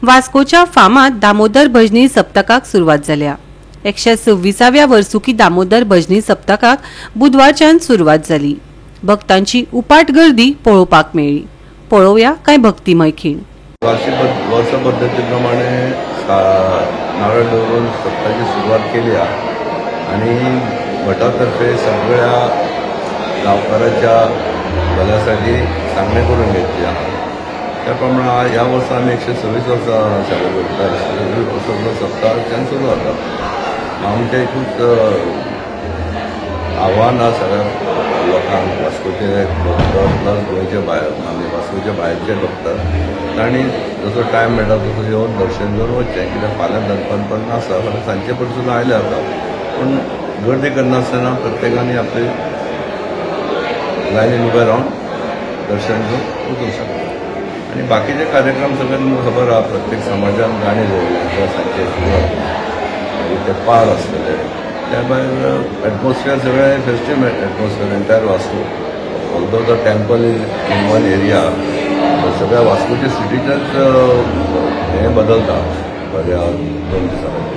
वास्कोच्या फामाद दामोदर भजनी सप्तकाक सुरवात जाल्या। 126व्या वर्सुकी दामोदर भजनी सप्तकाक बुधवारच्यान सुरवात जाली। भक्तांची उपाट गर्दी पळोवपाक मेळ्ळी। पळोवया काय भक्तिमय खीण। वर्ष पद्धतीप्रमाणे नारळ दवरून सप्तकाची सुरुवात केली आणि भटातर्फे सगळ्या गावकाराच्या भल्यासाठी सांगणे करून घेतली आहे। त्याप्रमाणे या वर्षी आम्ही 126 वर्सां सेलिब्रेट करतात। वर्साचो सप्तकाच्यान सुरू जाता। आमचें एकूच आव्हान आसा सगळ्या लोकांक, वास्कोचे भक्त प्लस गोंयचे भायर आनी वास्कोचे भायरचे भक्त तांणी जसो टायम मेळटा तसो येवन दर्शन घेवन वचचें। कित्याक फाल्यां दनपारपर्यंत आसा, फाल्यां सांजचे परसून आयले जाता, पूण गर्दी करनासतना प्रत्येकानी आपली लायनीन उबे रावन दर्शन घेवन वचूंक शकता। आनी बाकीचे कार्यक्रम सगळे तुमकां खबर आहा, प्रत्येक समाजान गाणी दवरल्या सांजचे सुरवात, मागीर ते पार आसतले। त्या भायर एटमॉस्फियर सगळें festive atmosphere entire Vasco, although the temple is in one area, सगळ्या वास्कोच्या सिटीचेच हें बदलता बऱ्या 2 दिसां खातीर,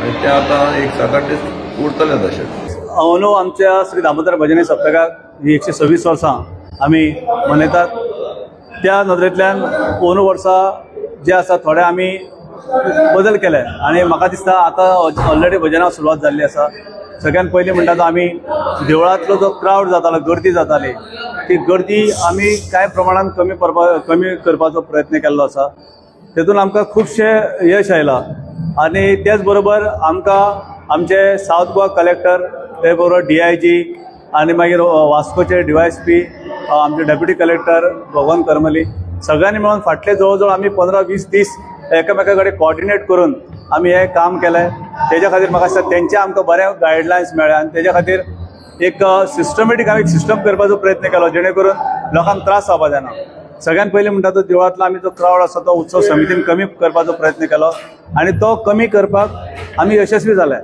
आनी ते आतां एक 7-8 दीस उरतले तशेंच। अंदू आमच्या श्री दामोदर भजनी सप्तकाक ही 126 वर्सां आमी मनयतात। त्या नदरेंतल्यान अंदू वर्सा जे आसा थोडे आमी बदल केले आनी म्हाका दिसता आतां ऑलरेडी भजनाक सुरवात जाल्ली आसा। सगळ्यात पयलीं म्हणटा तो आमी देवळांतलो जो क्रावड जातालो, गर्दी जाताली, ती गर्दी आमी कांय प्रमाणात कमी करपाचो प्रयत्न केल्लो आसा। तेतून आमकां खुबशें यश आयलां आनी तेच बरोबर आमकां आमचे साउथ गोवा कलेक्टर, ते बरोबर DIG आनी मागीर वास्कोचे DYSP, आमचे डेप्युटी कलेक्टर भगवान करमली, सगळ्यांनी मेळून फाटले जवळ जवळ आमी 15-20 दीस एकामेका कडेन कोऑर्डिनेट करून आमी हें काम केलें। तेज्या खातीर म्हाका दिसता तेंचे आमकां बरे गायडलायन्स मेळ्ळ्या आनी तेज्या खातीर एक सिस्टमॅटीक हांवें एक सिस्टम करपाचो प्रयत्न केलो जेणे करून लोकांक त्रास जावपा जायना। सगळ्यात पयलीं म्हणटा तो देवळांतलो आमी जो क्रावड आसा तो उत्सव समितीन कमी करपाचो प्रयत्न केलो आनी तो कमी करपाक आमी यशस्वी जाले।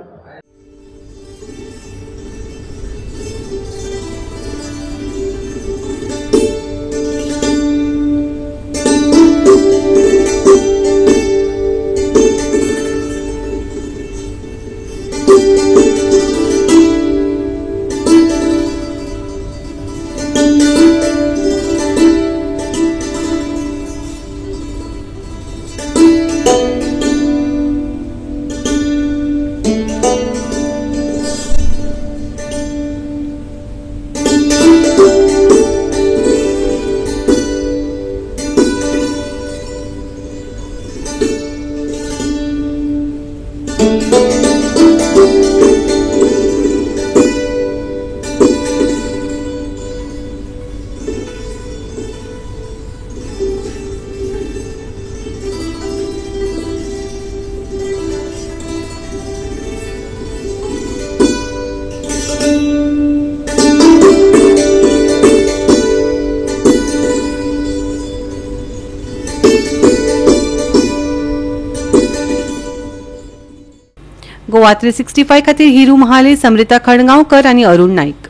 गोवा 365 खातीर हिरू महाले, समृता खणगांवकर आनी अरुण नाईक।